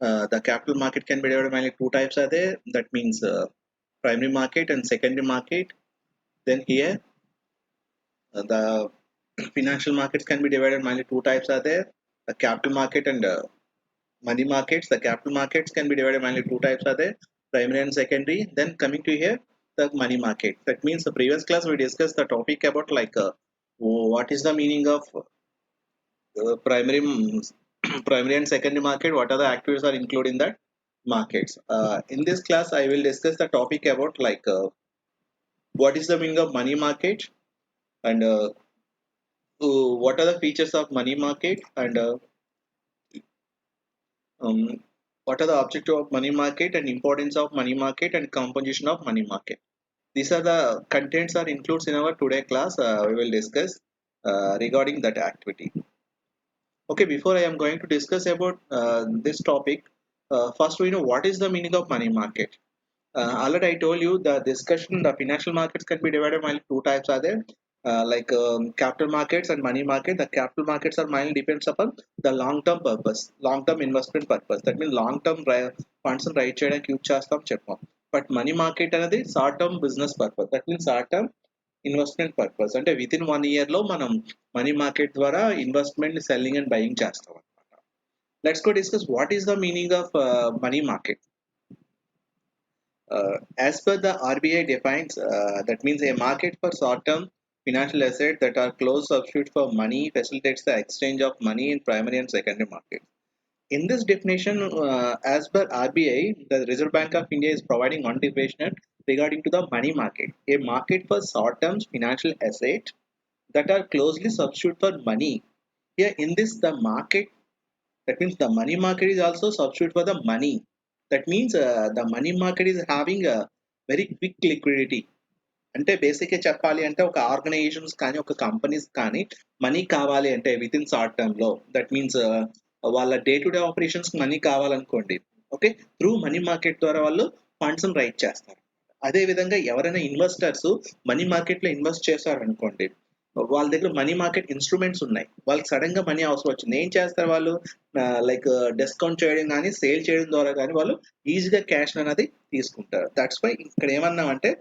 The capital market can be divided mainly two types are there. That means primary market and secondary market. Then here the financial markets can be divided mainly two types are there. The capital market and money markets. The capital markets can be divided mainly two types are there, primary and secondary. Then coming to here, the money market. That means the previous class we discussed the topic about like what is the meaning of primary primary and secondary market. What are the activities are included in that markets? In this class, I will discuss the topic about like what is the meaning of money market and what are the features of money market and um, what are the objective of money market and importance of money market and composition of money market. These are the contents are includes in our today class. We will discuss regarding that activity. Okay, before I am going to discuss about this topic, first we know what is the meaning of money market. Already I told you the discussion, the financial markets can be divided by two types are there, like capital markets and money market. The capital markets are mainly depends upon the long-term purpose, long-term investment purpose. That means long-term funds and right చేయడానికి use చేస్తాం చెప్పాం. But money market అనేది short-term business purpose. That means short-term investment purpose అంటే within 1 year లో మనం money market ద్వారా investment selling and buying చేస్తాం అనమాట. Let's go discuss what is the meaning of money market. As per the RBI defines, that means a market for short-term financial assets that are close substitute for money facilitates the exchange of money in primary and secondary markets. In this definition, as per RBI, the Reserve Bank of India is providing one definition regarding to the money market, a market for short-term financial assets that are closely substitute for money. Here, in this, the market, that means the money market is also substitute for the money. That means the money market is having a very quick liquidity. అంటే బేసిక్గా చెప్పాలి అంటే ఒక organisations కానీ ఒక companies కానీ money కావాలి అంటే విత్ ఇన్ షార్ట్ టర్మ్ లో, దట్ మీన్స్ వాళ్ళ day to day operations money కావాలనుకోండి, ఓకే, త్రూ మనీ మార్కెట్ ద్వారా వాళ్ళు ఫండ్స్ రైట్ చేస్తారు. అదే విధంగా ఎవరైనా ఇన్వెస్టర్స్ మనీ మార్కెట్ లో ఇన్వెస్ట్ చేశారనుకోండి, వాళ్ళ దగ్గర మనీ మార్కెట్ ఇన్స్ట్రుమెంట్స్ ఉన్నాయి, వాళ్ళకి సడన్ గా మనీ అవసరం వచ్చింది, ఏం చేస్తారు వాళ్ళు, లైక్ డిస్కౌంట్ చేయడం కానీ సేల్ చేయడం ద్వారా కానీ వాళ్ళు ఈజీగా క్యాష్ అనేది తీసుకుంటారు. దట్స్ వై ఇక్కడ ఏమన్నామంటే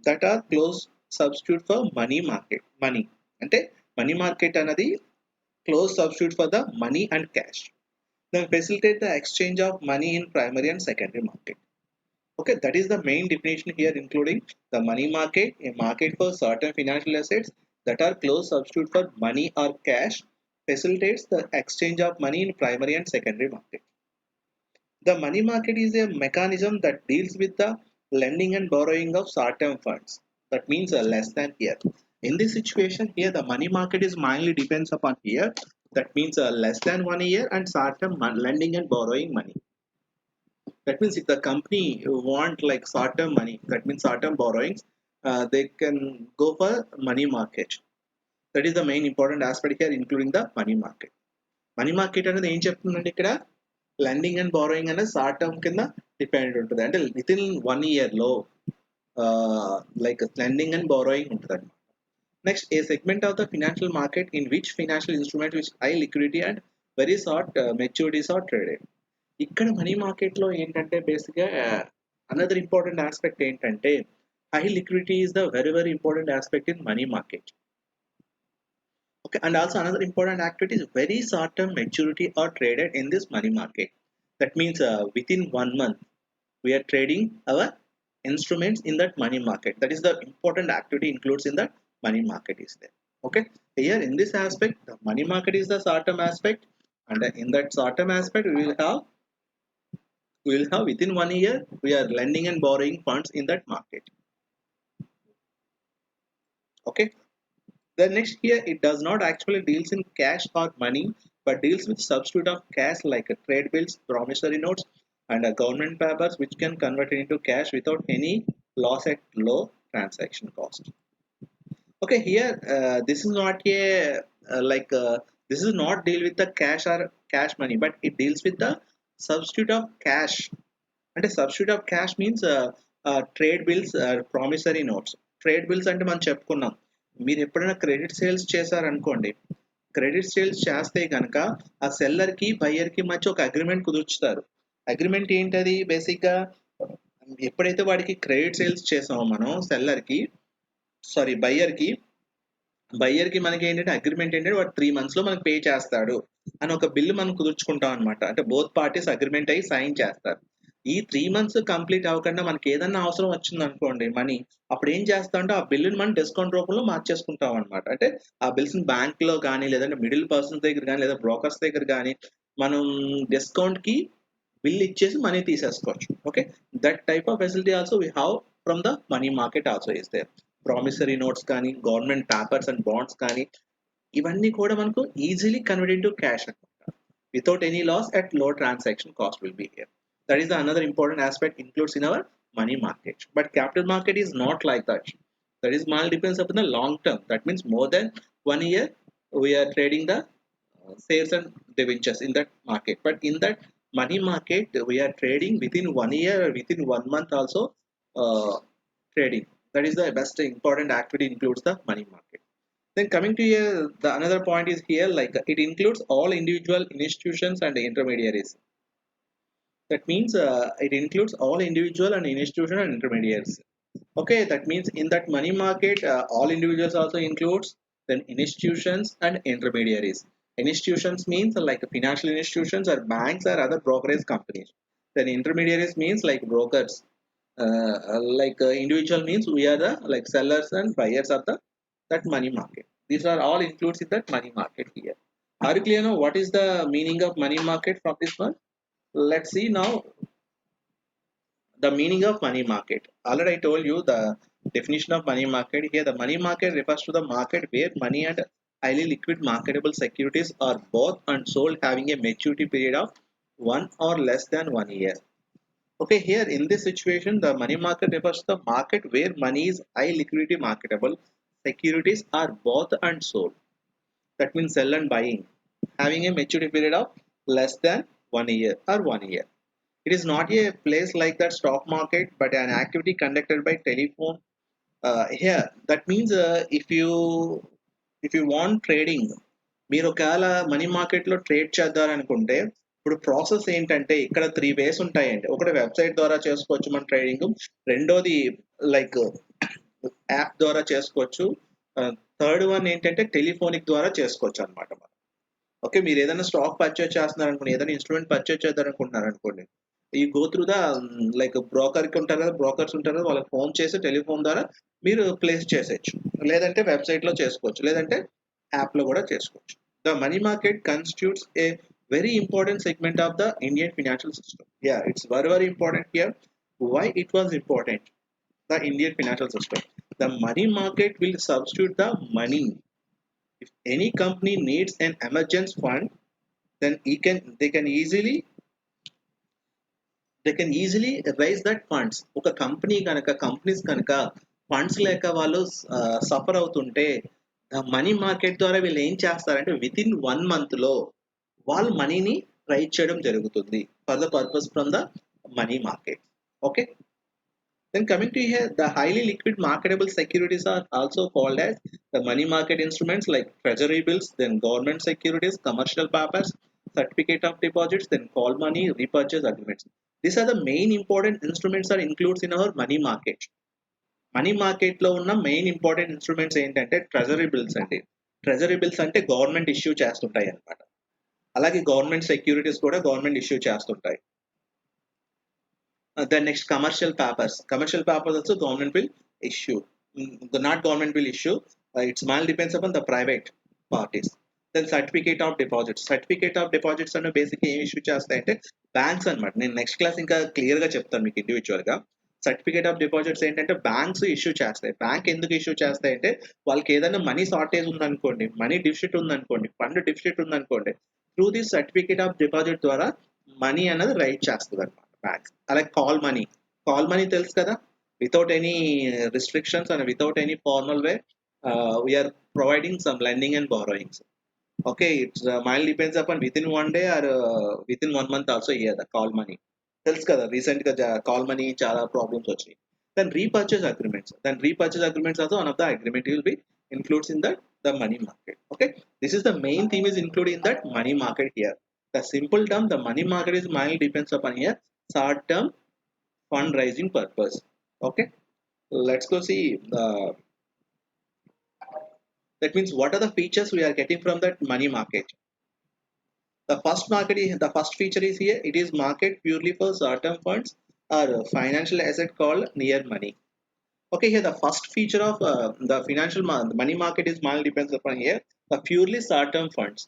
that are close substitute for money market. Money అంటే మనీ మార్కెట్ అనేది close substitute for the money and cash. Then facilitate the exchange of money in primary and secondary market. Okay, that is the main definition here, including the money market, a market for certain financial assets that are close substitute for money or cash, facilitates the exchange of money in primary and secondary market. The money market is a mechanism that deals with the lending and borrowing of short-term funds. That means less than year. In this situation here, the money market is mainly depends upon here. That means less than 1 year and short-term lending and borrowing money. That means if the company want like short-term money, that means short-term borrowings, they can go for money market. That is the main important aspect here, including the money market. Money market అనేది ఏం చెప్తుందంటే ఇక్కడ lending and borrowing అనేది short term కింద depend ఉంటుంది. అంటే within 1 year లో like lending and borrowing ఉంటుంది అనమాట. Next, a segment of the financial market in which financial instrument which high liquidity and very short maturities are traded. ఇక్కడ money మార్కెట్లో ఏంటంటే బేసిక్గా అనదర్ ఇంపార్టెంట్ ఆస్పెక్ట్ ఏంటంటే high liquidity is the very very important aspect in money market. Okay, and also another important activity is very short term maturity or traded in this money market. That means within 1 month we are trading our instruments in that money market. That is the important activity includes in that money market is there. Okay, here in this aspect the money market is the short term aspect, and in that short term aspect we will have within 1 year we are lending and borrowing funds in that market. Okay, the next here it does not actually deals in cash or money, but deals with substitute of cash like trade bills, promissory notes, and government papers which can convert it into cash without any loss at low transaction cost. Okay, here this is not a this is not deal with the cash or cash money, but it deals with the substitute of cash. And a substitute of cash means trade bills, promissory notes. Trade bills అంటే మనం చెప్పుకున్నాం, మీరు ఎప్పుడైనా credit sales చేశారనుకోండి, credit sales చేస్తే కనుక ఆ seller కి బయ్యర్ కి మధ్య ఒక అగ్రిమెంట్ కుదుర్చుతారు. అగ్రిమెంట్ ఏంటది? బేసిక్ గా ఎప్పుడైతే వాడికి క్రెడిట్ సేల్స్ చేసామో మనం సెల్లర్ కి, సారీ బయ్యర్ కి మనకి ఏంటంటే అగ్రిమెంట్ ఏంటంటే వాడు 3 months లో మనకి పే చేస్తాడు అని ఒక బిల్లు మనం కుదుర్చుకుంటాం అనమాట. అంటే బోత్ పార్టీస్ అగ్రిమెంట్ అయ్యి సైన్ చేస్తారు. ఈ 3 months కంప్లీట్ అవ్వకుండా మనకి ఏదన్నా అవసరం వచ్చింది అనుకోండి మనీ, అప్పుడు ఏం చేస్తాం అంటే ఆ బిల్లుని మనం డిస్కౌంట్ రూపంలో మార్చేసుకుంటాం అనమాట. అంటే ఆ బిల్స్ బ్యాంక్ లో కానీ లేదంటే మిడిల్ పర్సన్స్ దగ్గర కానీ లేదా బ్రోకర్స్ దగ్గర కానీ మనం డిస్కౌంట్ కి బిల్ ఇచ్చేసి మనీ తీసేసుకోవచ్చు. Okay, that type of facility also we have from the money market also is there. Promissory notes కానీ గవర్నమెంట్ పేపర్స్ అండ్ బాండ్స్ కానీ ఇవన్నీ కూడా మనకు ఈజీలీ కన్వర్ట్ ఇంటూ క్యాష్ అనమాట. Without any loss at low transaction cost will be here. That is the another important aspect includes in our money market. But capital market is not like that. That is mal depends upon the long term. That means more than 1 year we are trading the shares and debentures in that market. But in that money market we are trading within 1 year or within 1 month also trading. That is the best important activity includes the money market. Then coming to here, the another point is here like it includes all individual institutions and intermediaries. That means it includes all individual and institutional and intermediaries. Okay, that means in that money market, all individuals also includes then institutions and intermediaries. Institutions means like financial institutions or banks or other brokerage companies. Then intermediaries means like brokers. Individual means we are the like sellers and buyers of the that money market. These are all includes in that money market here. Are you clear now? What is the meaning of money market from this one? Let's see now the meaning of money market. Already I told you the definition of money market. Here the money market refers to the market where money and highly liquid marketable securities are bought and sold having a maturity period of 1 or less than 1 year. Okay, here in this situation the money market refers to the market where money is high liquidity marketable securities are bought and sold. That means sell and buying having a maturity period of less than 1 year or 1 year. It is not a place like that stock market, but an activity conducted by telephone. Here, that means if you want trading, మీరు ఒకవేళ money మార్కెట్లో trade చేద్దారనుకుంటే ఇప్పుడు process ఏంటంటే ఇక్కడ 3 ways ఉంటాయండి. ఒకటి website ద్వారా చేసుకోవచ్చు మన ట్రేడింగ్, రెండోది లైక్ యాప్ ద్వారా చేసుకోవచ్చు, థర్డ్ వన్ ఏంటంటే టెలిఫోనిక్ ద్వారా చేసుకోవచ్చు అనమాట. ఓకే, మీరు ఏదైనా స్టాక్ పర్చేస్ చేస్తున్నారు అనుకోండి, ఏదైనా ఇన్స్ట్రుమెంట్ పర్చేస్ చేద్దారనుకుంటున్నారు అనుకోండి, ఈ గో త్రూ ద లైక్ బ్రోకర్కి ఉంటారు కదా, బ్రోకర్స్ ఉంటారు కదా, వాళ్ళకి ఫోన్ చేసి టెలిఫోన్ ద్వారా మీరు ప్లేస్ చేసేయచ్చు, లేదంటే వెబ్సైట్లో చేసుకోవచ్చు, లేదంటే యాప్లో కూడా చేసుకోవచ్చు. The money market constitutes A very important segment of the Indian financial system. Yeah, it's very very important here. Why it was important? The Indian financial system. The money market will substitute the money. If any company needs an emergency fund, then they can easily raise that funds. ఒక companies కనుక funds లేక వాళ్ళు suffer అవుతుంటే money market ద్వారా వీళ్ళు ఏం చేస్తారంటే with in 1 month లో వాళ్ళు మనీని రైజ్ చేయడం జరుగుతుంది for the purpose from the money market. Okay, then coming to here, the highly liquid marketable securities are also called as the money market instruments like treasury bills, then government securities, commercial papers, certificate of deposits, then call money, repurchase agreements. These are the main important instruments that includes in our money market. Money market లో ఉన్న main important instruments ఏంటంటే treasury bills అండి. Treasury bills అంటే government issue చేస్తుంటాయి అనమాట. అలాగే government securities కూడా government issue చేస్తుంటాయి. The next commercial papers also government will issue. Not government will issue, it's all depends upon the private parties. Then certificate of deposits అనే basic ఏం issue చేస్తాయంటే banks అనమాట. నేను నెక్స్ట్ క్లాస్ ఇంకా clear గా చెప్తాను మీకు ఇండివిజువల్ గా. సర్టిఫికేట్ ఆఫ్ డిపాజిట్స్ ఏంటంటే బ్యాంక్స్ ఇష్యూ చేస్తాయి. బ్యాంక్ ఎందుకు ఇష్యూ చేస్తాయంటే వాళ్ళకి ఏదైనా మనీ షార్టేజ్ ఉందనుకోండి, మనీ డిఫిసిట్ ఉందనుకోండి, ఫండ్ డిఫిసిట్ ఉందనుకోండి, through this certificate of deposit ద్వారా మనీ అనేది రైట్ చేస్తుంది అనమాట బ్యాంక్స్. అలాగే కాల్ మనీ తెలుసు కదా, without any restrictions and without any formal way we are providing some lending and borrowings. Okay, it's mainly depends upon within 1 day or within 1 month also year the call money తెలుసు కదా. Recent గా call money చాలా problems వచ్చినాయి. Then repurchase agreements also one of the agreement will be includes in that the money market. Okay, this is the main theme is included in that money market here. The simple term, the money market is mainly depends upon here short term fundraising purpose. Okay, let's go see that means what are the features we are getting from that money market. The first feature is here. It is market purely for short-term funds or financial asset called near money. Okay, here the first feature of the money market is mainly depends upon here the purely short-term funds,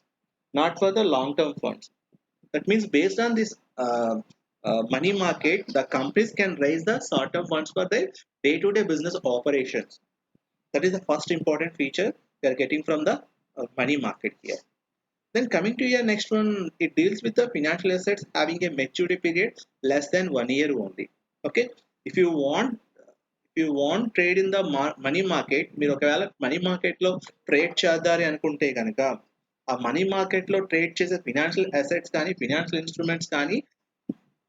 not for the long-term funds. That means based on this money market, the companies can raise the short-term funds for their day-to-day business operations. That is the first important feature we are getting from the money market here. Then coming to your next one, it deals with the financial assets having a maturity period less than 1 year only. Okay, if you want trade in the money market, మీరు ఒకవేళ money మార్కెట్లో trade చేద్దారి అనుకుంటే కనుక ఆ money మార్కెట్లో trade చేసే financial assets కానీ financial instruments కానీ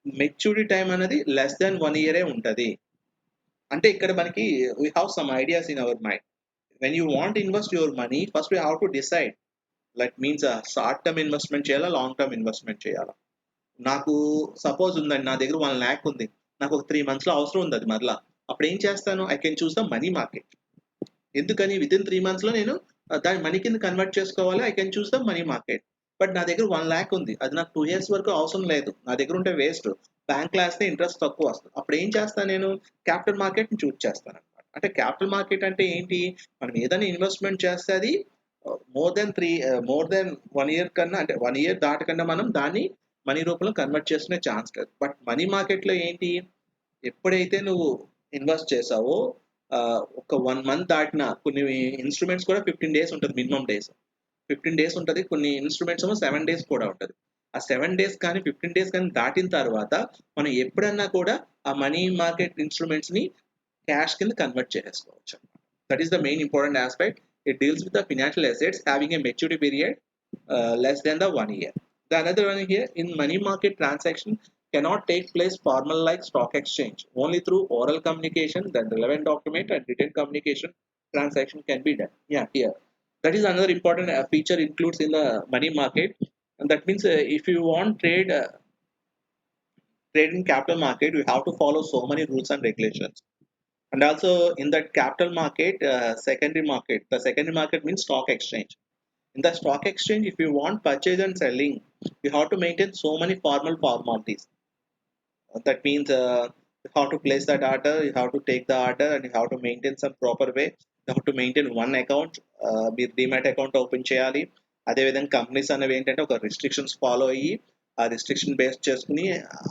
మెచ్యూరిటీ టైం అనేది లెస్ దాన్ 1 ఇయరే ఉంటుంది. అంటే ఇక్కడ మనకి we have some ideas in our mind. When you want invest your money first we have to decide like means short term investment చేయాలా, long term investment చేయాలా. నాకు సపోజ్ ఉందండి, నా దగ్గర 1 lakh ఉంది, నాకు ఒక 3 months అవసరం ఉంది అది మరలా. అప్పుడు ఏం చేస్తాను, I can choose the money market. ఎందుకని వితిన్ 3 months నేను దాని మనీ కింద కన్వర్ట్ చేసుకోవాలి. I can choose the money market. But నా దగ్గర 1 lakh ఉంది, అది నాకు 2 years వరకు అవసరం లేదు, నా దగ్గర ఉంటే వేస్ట్, బ్యాంక్ వేస్తే ఇంట్రెస్ట్ తక్కువ వస్తుంది. అప్పుడు ఏం చేస్తాను, నేను క్యాపిటల్ మార్కెట్ని చూస్ చేస్తాను అనమాట. అంటే క్యాపిటల్ మార్కెట్ అంటే ఏంటి, మనం ఏదైనా ఇన్వెస్ట్మెంట్ చేస్తే అది మోర్ దెన్ 1 year కన్నా, అంటే 1 year దాటకుండా మనం దాన్ని మనీ రూపంలో కన్వర్ట్ చేసుకునే ఛాన్స్ లేదు. బట్ మనీ మార్కెట్లో ఏంటి, ఎప్పుడైతే నువ్వు ఇన్వెస్ట్ చేసావో ఒక 1 month దాటిన కొన్ని ఇన్స్ట్రుమెంట్స్ కూడా 15 days ఉంటుంది, మినిమం డేస్ 15 days ఉంటుంది. కొన్ని ఇన్స్ట్రుమెంట్స్ ఏమో 7 days కూడా ఉంటుంది. ఆ 7 days కానీ 15 days కానీ దాటిన తర్వాత మనం ఎప్పుడన్నా కూడా ఆ మనీ మార్కెట్ ఇన్స్ట్రుమెంట్స్ ని క్యాష్ కింద కన్వర్ట్ చేసేసుకోవచ్చు. That is the main important aspect. It deals with the financial assets having a maturity period less than the 1 year. The another one here, in money market transaction cannot take place formal like stock exchange. Only through oral communication, the relevant document and written communication transaction can be done. Yeah, here. That is another important feature includes in the money market. And that means if you want trade in capital market, you have to follow so many rules and regulations. And also in that capital market, the secondary market means stock exchange. In the stock exchange, if you want purchase and selling, you have to maintain so many formal formalities. That means you have to place that order, you have to take the order, and you have to maintain some proper way. You have to maintain one account, మీరు demat account open చేయాలి. అదేవిధంగా companies అనేవి ఏంటంటే ఒక restrictions follow అయ్యి ఆ restriction base చేసుకుని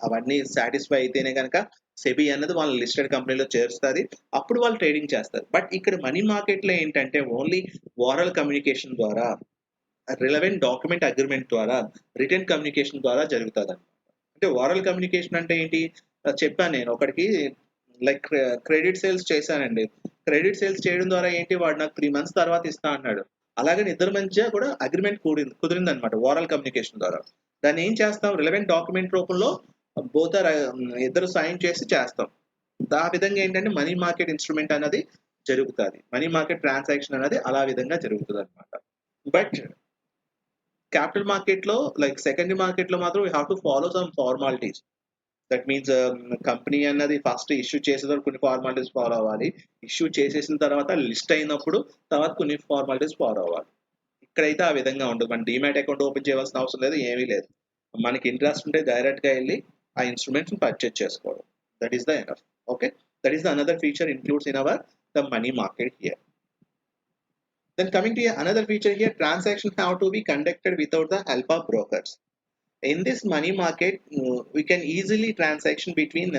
అవన్నీ సాటిస్ఫై అయితేనే కనుక సెబీ అనేది వాళ్ళ లిస్టెడ్ కంపెనీలో చేరుస్తుంది. అప్పుడు వాళ్ళు ట్రేడింగ్ చేస్తారు. బట్ ఇక్కడ మనీ మార్కెట్లో ఏంటంటే ఓన్లీ ఓరల్ కమ్యూనికేషన్ ద్వారా, రిలవెంట్ డాక్యుమెంట్ అగ్రిమెంట్ ద్వారా, రిటర్న్ కమ్యూనికేషన్ ద్వారా జరుగుతుంది. అంటే ఓరల్ కమ్యూనికేషన్ అంటే ఏంటి, చెప్పాను నేను ఒకటికి, లైక్ క్రెడిట్ సేల్స్ చేశానండి. క్రెడిట్ సేల్స్ చేయడం ద్వారా ఏంటి, వాడు నాకు 3 months తర్వాత ఇస్తా అన్నాడు. అలాగే ఇద్దరి మధ్య కూడా అగ్రిమెంట్ కుదిరింది అనమాట ఓరల్ కమ్యూనికేషన్ ద్వారా. దాన్ని ఏం చేస్తాం, రిలవెంట్ డాక్యుమెంట్ రూపంలో బోత్ ఇద్దరు సైన్ చేసి చేస్తాం. ఆ విధంగా ఏంటంటే మనీ మార్కెట్ ఇన్స్ట్రుమెంట్ అనేది జరుగుతుంది, మనీ మార్కెట్ ట్రాన్సాక్షన్ అనేది అలా విధంగా జరుగుతుంది అనమాట. బట్ క్యాపిటల్ మార్కెట్లో లైక్ సెకండరీ మార్కెట్లో మాత్రం we have to follow some formalities. That means company అన్నది ఫస్ట్ ఇష్యూ చేసేటప్పుడు కొన్ని ఫార్మాలిటీస్ ఫాలో అవ్వాలి. ఇష్యూ చేసేసిన తర్వాత లిస్ట్ అయినప్పుడు తర్వాత కొన్ని ఫార్మాలిటీస్ ఫాలో అవ్వాలి. ఇక్కడైతే ఆ విధంగా ఉండదు. మన డిమాట్ అకౌంట్ ఓపెన్ చేయవలసిన అవసరం లేదు, ఏమీ లేదు. మనకి ఇంట్రెస్ట్ ఉంటే డైరెక్ట్గా వెళ్ళి ఆ ఇన్స్ట్రుమెంట్స్ పర్చేజ్ చేసుకోవడం. That is the enough. Okay, that is the another feature includes in our the money market here. Then coming to another feature here, transactions have to be conducted without the help of brokers. In this money market, we can easily transaction between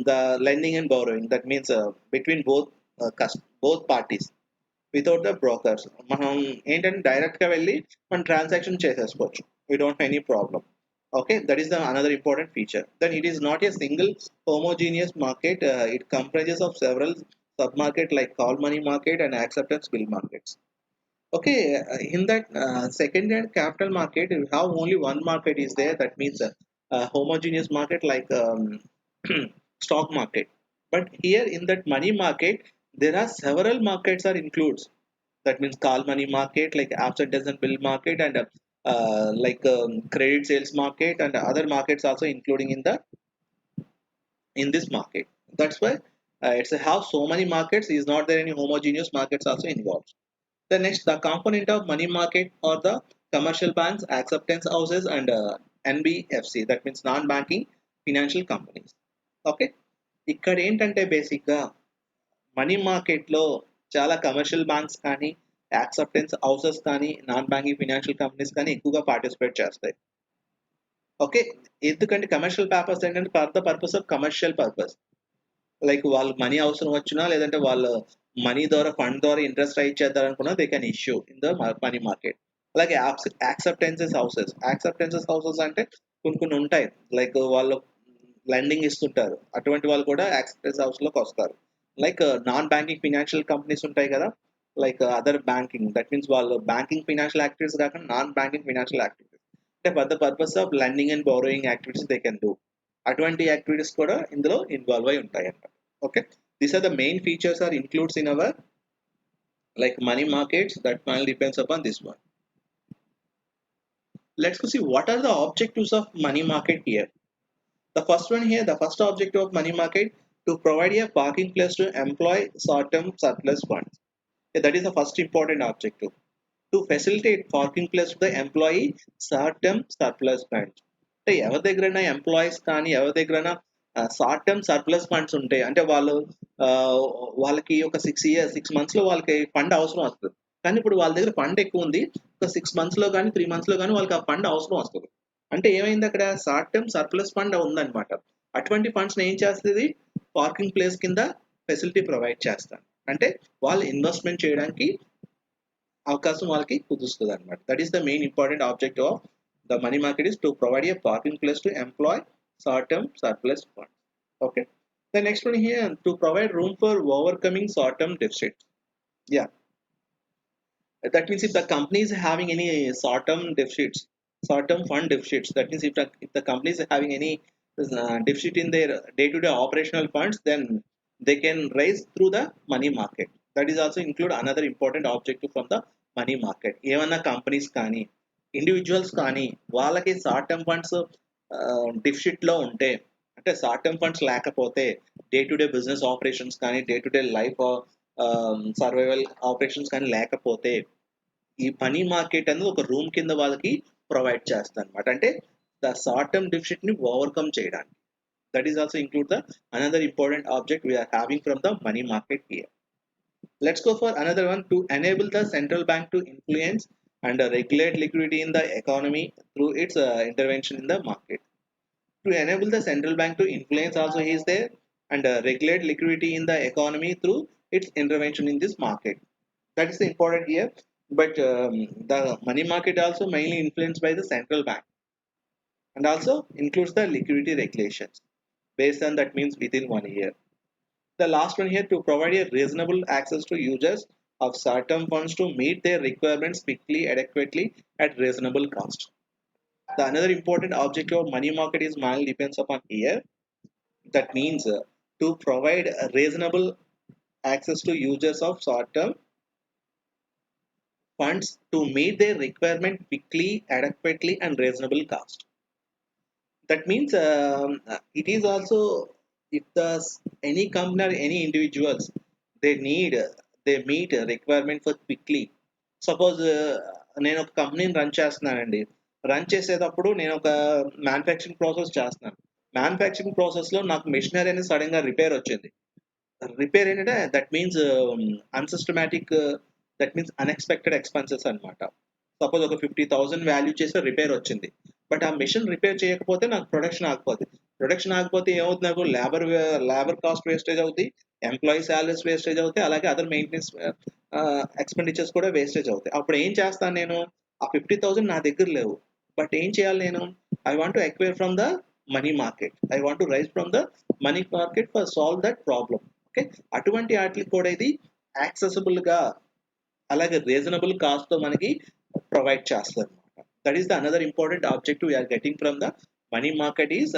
the lending and borrowing. That means between both parties without the brokers. మనం ఏంటంటే డైరెక్ట్గా వెళ్ళి మనం transaction చేసేసుకోవచ్చు. We don't have any problem. Okay, that is the another important feature. Then it is not a single homogeneous market. It comprises of several sub-market like call money market and acceptance bill markets. Okay, in that secondary and capital market, you have only one market is there. That means homogeneous market like stock market. But here in that money market, there are several markets are includes. That means call money market, like absent and bill market, and credit sales market, and other markets also including in this market. That's why it's a have so many markets. Is not there any homogeneous markets also involved. The next, the component of money market or the commercial banks, acceptance houses, and NBFC. That means non-banking financial companies. Okay, ఇక్కడ ఏంటంటే బేసిక్గా money మార్కెట్లో చాలా commercial banks కానీ acceptance houses కానీ non banking financial companies కానీ ఎక్కువగా participate చేస్తాయి. ఓకే, ఎందుకంటే కమర్షియల్ పర్పస్ ఏంటంటే for the purpose of commercial purpose, like వాళ్ళు మనీ అవసరం వచ్చినా లేదంటే వాళ్ళ మనీ ద్వారా ఫండ్ ద్వారా ఇంట్రెస్ట్ రైట్ చేద్దారనుకున్నా they can issue in the money market. అలాగే యాక్సెప్టెన్సెస్ హౌసెస్ అంటే కొన్ని కొన్ని ఉంటాయి, లైక్ వాళ్ళు లెండింగ్ ఇస్తుంటారు, అటువంటి వాళ్ళు కూడా యాక్సెప్టెన్స్ హౌస్ లోకి వస్తారు. Like non banking financial companies ఉంటాయి కదా, like other banking, that means వాళ్ళు బ్యాంకింగ్ ఫినాన్షియల్ యాక్టివిటీస్ కాకుండా నాన్ బ్యాంకింగ్ ఫినాన్షియల్ యాక్టివిటీస్, అంటే for the purpose of lending and borrowing activities they can do. అటువంటి యాక్టివిటీస్ కూడా ఇందులో ఇన్వాల్వ్ అయి ఉంటాయి అన్నమాట. Okay, these are the main features or includes in our like money markets. That finally depends upon this one. Let's go see what are the objectives of money market here. The first one here, the first objective of money market, to provide a parking place to employ short-term surplus funds. Yeah, that is the first important objective. To facilitate parking place to the employee short-term surplus funds. అంటే ఎవరి దగ్గరైనా employees కానీ ఎవరి దగ్గరైనా short term surplus funds ఉంటాయి అంటే వాళ్ళు ఆ, వాళ్ళకి ఒక 6 months లో వాళ్ళకి ఫండ్ అవసరం వస్తుంది. కానీ ఇప్పుడు వాళ్ళ దగ్గర ఫండ్ ఎక్కువ ఉంది, ఒక 6 months లో కానీ 3 months లో కానీ వాళ్ళకి ఆ ఫండ్ అవసరం వస్తుంది. అంటే ఏమైంది అక్కడ షార్ట్ టర్మ్ సర్ప్లస్ ఫండ్ ఉందన్నమాట. అటువంటి ఫండ్స్ ఏం చేస్తుంది, పార్కింగ్ ప్లేస్ కింద ఫెసిలిటీ ప్రొవైడ్ చేస్తాను, అంటే వాళ్ళు ఇన్వెస్ట్మెంట్ చేయడానికి అవకాశం వాళ్ళకి కుదురుస్తుంది అనమాట. That is the main important objective of the money market is to provide a parking place to employee short term surplus fund. Okay, the next one here, to provide room for overcoming short term deficit. Yeah, that means if the company is having any short term deficits, short term fund deficits, that means if the company is having any deficit in their day to day operational funds, then they can raise through the money market. That is also include another important objective from the money market. ఏమన్నా companies కానీ individuals కానీ వాళ్ళకి short term funds deficit లో ఉంటే, అంటే short term funds లేకపోతే day to day business operations కానీ day to day life survival operations కానీ లేకపోతే ఈ మనీ మార్కెట్ అనేది ఒక రూమ్ కింద వాళ్ళకి ప్రొవైడ్ చేస్తాను అనమాట. అంటే ద షార్ట్ టర్మ్ డెఫిసిట్ ని ఓవర్కమ్ చేయడానికి. That is also include the another important object we are having from the money market here. Let's go for another one, to enable the central bank to influence and regulate liquidity in the economy through its intervention in the market. To enable the central bank to influence also is there, and regulate liquidity in the economy through its intervention in this market. That is important here. But the money market also mainly influenced by the central bank, and also includes the liquidity regulations based on that means within 1 year. The last one here, to provide a reasonable access to users of short-term funds to meet their requirements quickly, adequately, at reasonable cost. The another important objective of money market is mainly depends upon here. That means to provide a reasonable access to users of short-term funds to meet their requirement quickly, adequately, and reasonable cost. That means it is also, if the any company or any individuals, they need they meet a requirement for quickly. Suppose నేను ఒక కంపెనీని run చేస్తున్నానండి, run చేసేటప్పుడు నేను ఒక manufacturing process చేస్తున్నాను. Manufacturing ప్రాసెస్లో నాకు మెషినరీ అనేది సడన్గా రిపేర్ వచ్చింది. రిపేర్ ఏంటంటే that means unsystematic, that means unexpected expenses అనమాట. సపోజ్ ఒక 50,000 వాల్యూ చేస్తే రిపేర్ వచ్చింది, బట్ ఆ మిషన్ రిపేర్ చేయకపోతే నాకు ప్రొడక్షన్ ఆగిపోతుంది. ప్రొడక్షన్ ఆగిపోతే ఏమవుతుంది, నాకు లేబర్ కాస్ట్ వేస్టేజ్ అవుతాయి, ఎంప్లాయీ శాలరీస్ వేస్టేజ్ అవుతాయి, అలాగే అదర్ మెయింటెనెన్స్ ఎక్స్పెండిచర్స్ కూడా వేస్టేజ్ అవుతాయి. అప్పుడు ఏం చేస్తాను నేను, ఆ 50,000 నా దగ్గర లేవు, బట్ ఏం చేయాలి నేను, I want to acquire from the money market, I want to raise from the money market for solve that problem. Okay, అటువంటి వాటికి కూడా ఇది యాక్సెసిబుల్ గా అలాగే రీజనబుల్ కాస్ట్ తో మనకి ప్రొవైడ్ చేస్తారు అనమాట. That is the another important objective we are getting from the money market is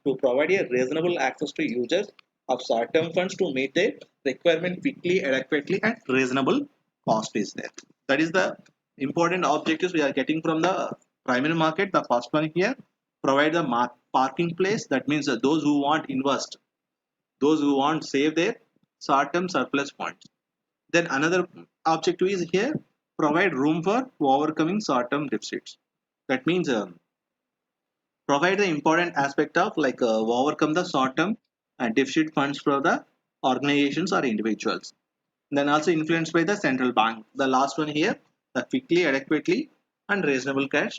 to provide a reasonable access to users of short term funds to meet their requirement quickly, adequately, and reasonable cost is there. That is the important objectives we are getting from the primary market. The first one here, provide the parking place. That means those who want invest, those who want save their short-term surplus funds. Then another objective is here, provide room for overcoming short-term deficits. That means provide the important aspect of like overcome the short-term deficit funds for the organizations or individuals. Then also influenced by the central bank. The last one here, the quickly, adequately, and reasonable cash.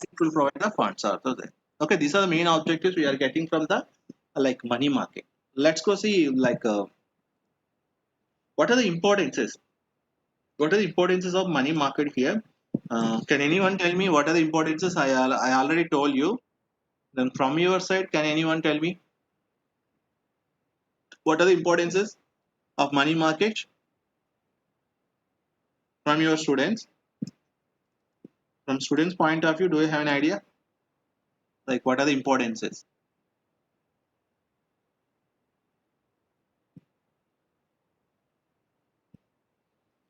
It will provide the funds also there. Okay, these are the main objectives we are getting from the like money market. Let's go see like what are the importances. What are the importances of money market here? Can anyone tell me what are the importances? I already told you. Then from your side, can anyone tell me what are the importances of money market from your students? From students' point of view, do you have an idea? Like what are the importances?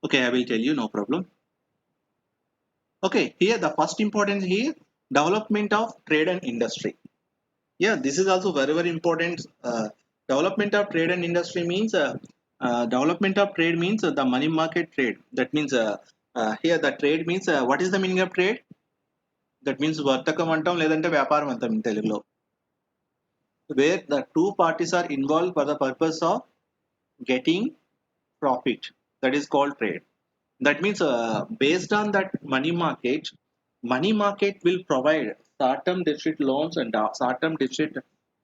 Okay, I will tell you, no problem. Okay, here the first importance here, development of trade and industry. Yeah, this is also very very important. Development of trade and industry means development of trade means the money market trade. That means here the trade means what is the meaning of trade? That means వర్తకం అంటాం లేదంటే వ్యాపారం అంటాం in తెలుగులో. Where the two parties are involved for the purpose of getting profit. That is called trade. That means based on that money market will provide short-term deficit loans and short-term deficit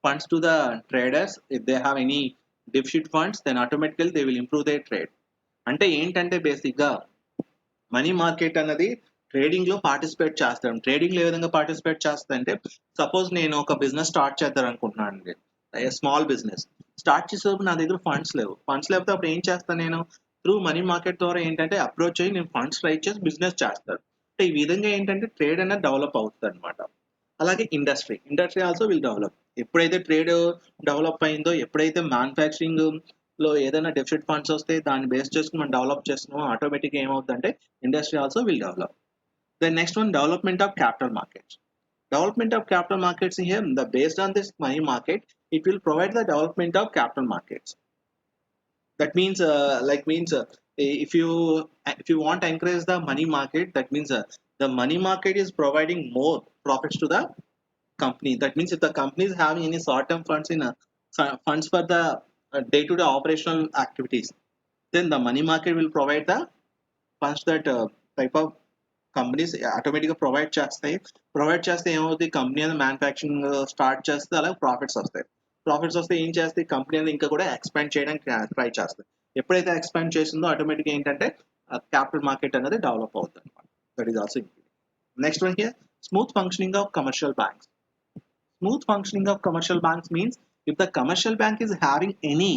funds to the traders. If they have any deficit funds, then automatically they will improve their trade. అంటే ఏంటంటే బేసిక్గా money market అన్నది trading లో participate చేస్తాం. Trading లో ఏ విధంగా participate చేస్తారంటే suppose నేను ఒక బిజినెస్ స్టార్ట్ చేద్దాం అనుకుంటున్నాను అండి, స్మాల్ బిజినెస్ స్టార్ట్ చేసేటప్పుడు నా దగ్గర ఫండ్స్ లేవు. ఫండ్స్ లేకపోతే అప్పుడు ఏం చేస్తాను నేను, త్రూ మనీ మార్కెట్ ద్వారా ఏంటంటే అప్రోచ్ అయ్యి నేను ఫండ్స్ రైజ్ చేసి బిజినెస్ చేస్తాను. అంటే ఈ విధంగా ఏంటంటే ట్రేడ్ అనేది డెవలప్ అవుతుంది అనమాట. అలాగే ఇండస్ట్రీ ఆల్సో విల్ డెవలప్. ఎప్పుడైతే ట్రేడ్ డెవలప్ అయిందో, ఎప్పుడైతే మ్యానుఫ్యాక్చరింగ్ లో ఏదైనా డెఫిసిట్ ఫండ్స్ వస్తే దాన్ని బేస్ చేసుకుని మనం డెవలప్ చేస్తున్నామో ఆటోమేటిక్గా ఏమవుతుందంటే industry also will develop. The next one, development of capital markets. Development of capital markets here, the based on this money market, it will provide the development of capital markets. That means if you want to encourage the money market, that means the money market is providing more profits to the company. That means if the company is having any short-term funds in funds for the day-to-day operational activities, then the money market will provide the funds that type of companies ఆటోమేటిక్గా provide చేస్తే ఏమవుతుంది, company అనేది manufacturing start చేస్తే అలాగే profits వస్తాయి. Profits వస్తే ఏం చేస్తాయి, కంపెనీ అనేది ఇంకా కూడా ఎక్స్పాండ్ చేయడానికి ట్రై చేస్తుంది. ఎప్పుడైతే ఎక్స్పాండ్ చేసిందో ఆటోమేటిక్గా ఏంటంటే క్యాపిటల్ మార్కెట్ అనేది డెవలప్ అవుతుంది అనమాట. That is also included. Next one here, smooth functioning of commercial banks. Smooth functioning of commercial banks means if the commercial bank is having any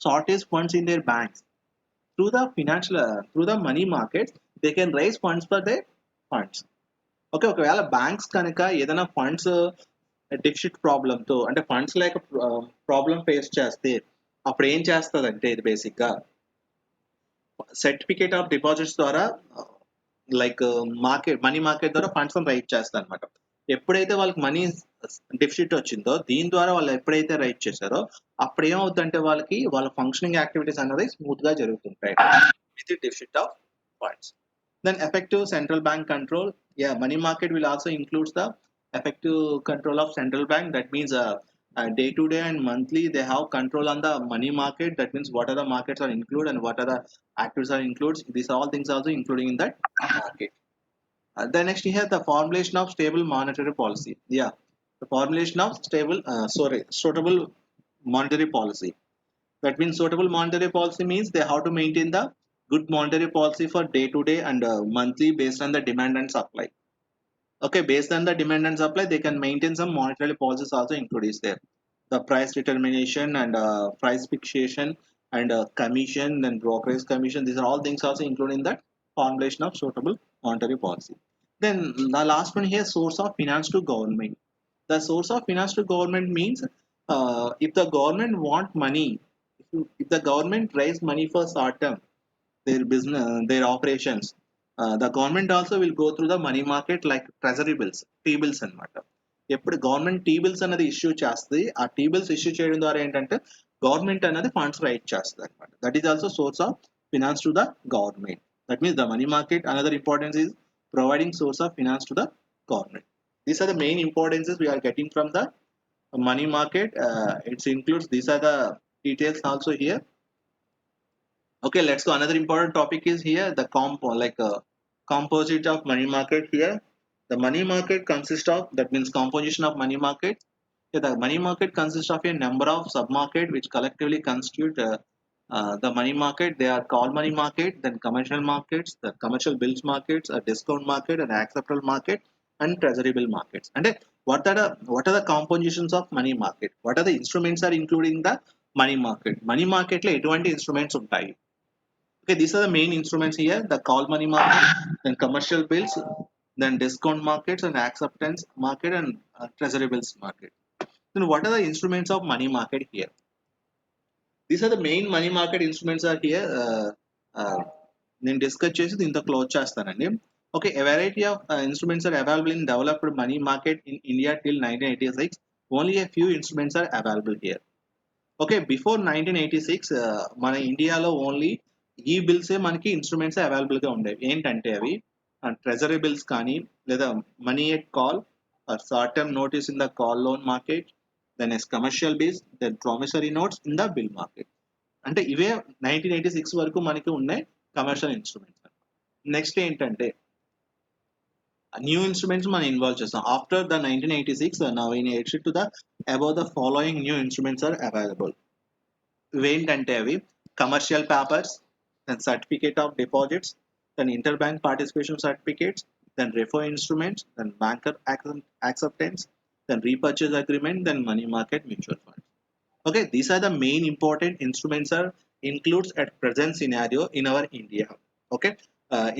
shortage funds in their banks, through the money markets, they can raise funds for their funds. Okay, ఒకవేళ banks కనుక ఏదైనా funds deficit ప్రాబ్లంతో అంటే funds లేక problem face చేస్తే అప్పుడు ఏం చేస్తుందంటే ఇది బేసిక్గా సర్టిఫికేట్ ఆఫ్ డిపాజిట్స్ ద్వారా లైక్ మనీ మార్కెట్ ద్వారా ఫండ్స్ రైజ్ చేస్తారు అనమాట. ఎప్పుడైతే వాళ్ళకి మనీ డెఫిసిట్ వచ్చిందో దీని ద్వారా వాళ్ళు ఎప్పుడైతే రైజ్ చేశారో అప్పుడు ఏమవుతుందంటే వాళ్ళ ఫంక్షనింగ్ యాక్టివిటీస్ అనేది స్మూత్ గా జరుగుతుంటాయి with deficit of funds. Then effective central bank control. Yeah, money market will also includes the effective control of central bank. That means day to day and monthly they have control on the money market. That means what are the markets are included and what are the activities are included. These all things also including in that market. The next here the formulation of stable monetary policy. Yeah, the formulation of suitable monetary policy. That means suitable monetary policy means they have to maintain the good monetary policy for day to day and monthly based on the demand and supply. Okay, based on the demand and supply, they can maintain some monetary policies also included there. The price determination and price fixation and commission and brokerage commission. These are all things also included in that formulation of suitable monetary policy. Then the last one here, source of finance to government. The source of finance to government means if the government want money, if the government raise money for short term, their business, their operations, the government also will go through the money market like treasury bills, T bills అన్నమాట. ఎప్పుడు government tea bills అనేది issue చేస్తుంది, ఆ tea bills issue చేయడం ద్వారా ఏంటంటే government అనేది funds right చేస్తుంది అనమాట. That is also source of finance to the government. That means the money market another importance is providing source of finance to the government. These are the main importances we are getting from the money market. It includes, these are the details also here. Okay, let's go. Another important topic is here the composite of money market here. The money market consists of, that means composition of money market. Yeah, the money market consists of a number of sub-market which collectively constitute the money market. They are called money market, then commercial markets, the commercial bills markets, a discount market, an acceptable market, and treasury bill markets. And what are the compositions of money market? What are the instruments are including the money market? Money market లో ఎటువంటి instruments ఉంటాయి? Okay, these are the main instruments here: the call money market, then commercial bills, then discount markets, and acceptance market, and treasury bills market. Then what are the instruments of money market here? These are the main money market instruments are here. నేను discuss చేసి దీంతో close చేస్తానండి. Okay, a variety of instruments are available in developed money market in India till 1986. Only a few instruments are available here. Okay, before 1986 మన ఇండియాలో only ఈ బిల్సే మనకి instruments అవైలబుల్గా ఉండేవి. ఏంటంటే అవి ట్రెజరీ బిల్స్ కానీ, లేదా money at call, short term notice in the call loan market, then yes commercial bills, then promissory notes in the bill market. అంటే ఇవే 1986 వరకు మనకి ఉన్నాయి కమర్షియల్ ఇన్స్ట్రుమెంట్స్. నెక్స్ట్ ఏంటంటే న్యూ ఇన్స్ట్రుమెంట్స్ మనం ఇన్వాల్వ్ చేస్తాం. After the 1986 now in addition to the above the following new instruments are available. ఇవేంటంటే అవి commercial papers, then certificate of deposits, then inter bank participation certificates, then repo instruments, then banker acceptance, then repurchase agreement, then money market mutual funds. Okay, these are the main important instruments are includes at present scenario in our India. Okay,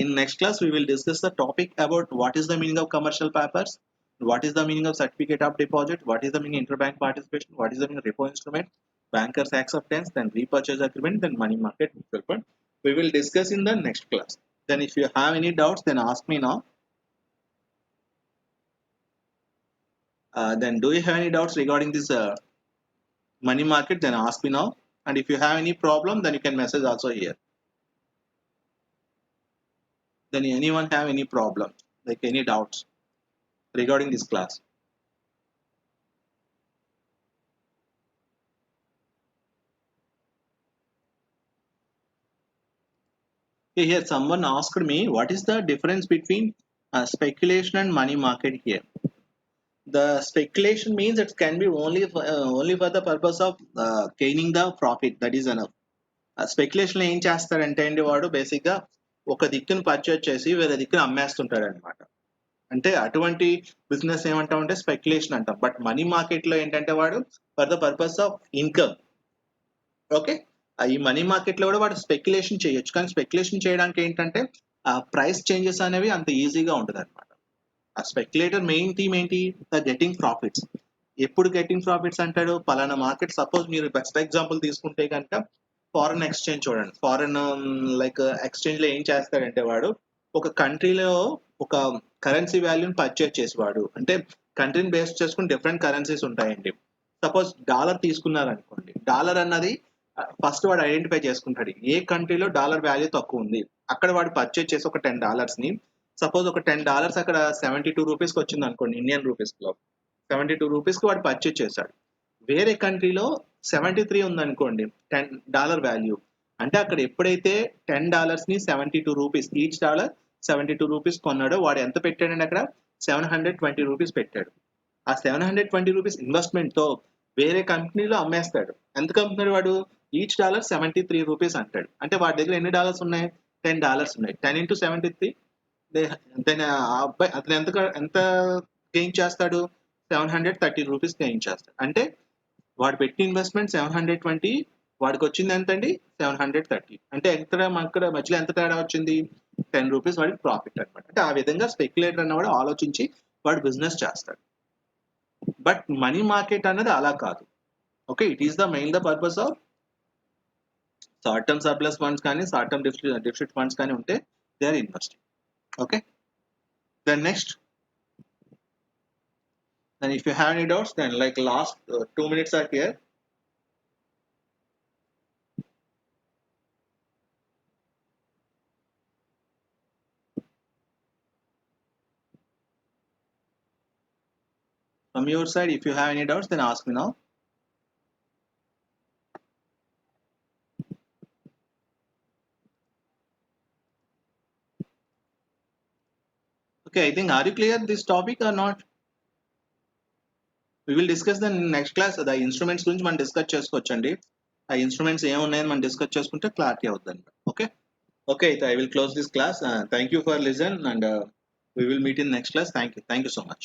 in next class we will discuss the topic about what is the meaning of commercial papers, what is the meaning of certificate of deposit, what is the meaning of interbank participation, what is the meaning of repo instrument, bankers acceptance, then repurchase agreement, then money market mutual fund. We will discuss in the next class. Then if you have any doubts, then ask me now. Then do you have any doubts regarding this money market? Then ask me now. And if you have any problem, then you can message also here. Then anyone have any problem, like any doubts regarding this class? Okay, here someone asked me what is the difference between speculation and money market here. The speculation means it can be only for the purpose of gaining the profit. That is enough. Speculation ఏం చేస్తాడంటే అండి, వాడు బేసిక్గా ఒక దిక్కును purchase చేసి వేరే దిక్కును అమ్మేస్తుంటాడు అనమాట. అంటే అటువంటి బిజినెస్ ఏమంటామంటే స్పెక్యులేషన్ అంటాం. బట్ మనీ మార్కెట్లో ఏంటంటే వాడు for the purpose of income. Okay, ఈ మనీ మార్కెట్లో కూడా వాడు స్పెక్యులేషన్ చేయొచ్చు, కానీ స్పెక్యులేషన్ చేయడానికి ఏంటంటే ఆ ప్రైస్ చేంజెస్ అనేవి అంత ఈజీగా ఉంటుంది అనమాట. ఆ స్పెక్యులేటర్ మెయిన్ థీమ్ ఏంటి? The getting profits. ఎప్పుడు గెటింగ్ ప్రాఫిట్స్ అంటాడు? పలానా మార్కెట్, సపోజ్ మీరు బెస్ట్ ఎగ్జాంపుల్ తీసుకుంటే కనుక ఫారెన్ ఎక్స్చేంజ్ చూడండి. ఫారెన్ లైక్ ఎక్స్చేంజ్ లో ఏం చేస్తాడంటే వాడు ఒక కంట్రీలో ఒక కరెన్సీ వాల్యూని పర్చేజ్ చేసేవాడు. అంటే కంట్రీని బేస్ చేసుకుని డిఫరెంట్ కరెన్సీస్ ఉంటాయండి. సపోజ్ డాలర్ తీసుకున్నారనుకోండి, డాలర్ అన్నది ఫస్ట్ వాడు ఐడెంటిఫై చేసుకుంటాడు ఏ కంట్రీలో డాలర్ వాల్యూ తక్కువ ఉంది. అక్కడ వాడు పర్చేజ్ చేసి ఒక $10 ని, సపోజ్ ఒక $10 అక్కడ 72 రూపీస్కి వచ్చింది అనుకోండి, ఇండియన్ రూపీస్లో 72 రూపీస్కి వాడు పర్చేజ్ చేశాడు. వేరే కంట్రీలో 73 ఉందనుకోండి $10 వాల్యూ, అంటే అక్కడ ఎప్పుడైతే $10 ని 72 రూపీస్, ఈచ్ డాలర్ 72 రూపీస్ కొన్నాడో వాడు ఎంత పెట్టాడండి? అక్కడ 720 రూపీస్ పెట్టాడు. ఆ 720 రూపీస్ ఇన్వెస్ట్మెంట్ తో వేరే కంపెనీలో అమ్మేస్తాడు. ఎంత కంపెనీ వాడు? ఈచ్ డాలర్ 73 రూపీస్ అంటాడు. అంటే వాడి దగ్గర ఎన్ని డాలర్స్ ఉన్నాయి? $10 ఉన్నాయి. 10 into 73, దెన్ ఆ అబ్బాయి అతను ఎంత గెయిన్ చేస్తాడు? 730 రూపీస్ గెయిన్ చేస్తాడు. అంటే వాడు పెట్టి ఇన్వెస్ట్మెంట్ 720, వాడికి వచ్చింది ఎంత అండి? 730. అంటే ఎంత అక్కడ మధ్యలో ఎంత తేడా వచ్చింది? 10 రూపీస్ వాడికి ప్రాఫిట్ అనమాట. అంటే ఆ విధంగా స్పెక్యులేటర్ అన్నవాడు ఆలోచించి వాడు బిజినెస్ చేస్తాడు. బట్ మనీ మార్కెట్ అన్నది అలా కాదు. Okay, it is the main the purpose of short term surplus funds కానీ షార్ట్ టర్మ్ డెఫిసిట్ ఫండ్స్ కానీ ఉంటే they are investing. Okay, then next, then if you have any doubts, then like last 2 minutes are here. From your side, if you have any doubts, then ask me now. Okay, I think, are you clear this topic or not? We will discuss the next class. The instruments గురించి మనం discuss చేసుకోవచ్చండి. ఆ instruments ఏమున్నాయని మనం discuss చేసుకుంటే clarity అవుతుంది. Okay, okay, అయితే I will close this class. Thank you for listen, and we will meet in next class. Thank you so much.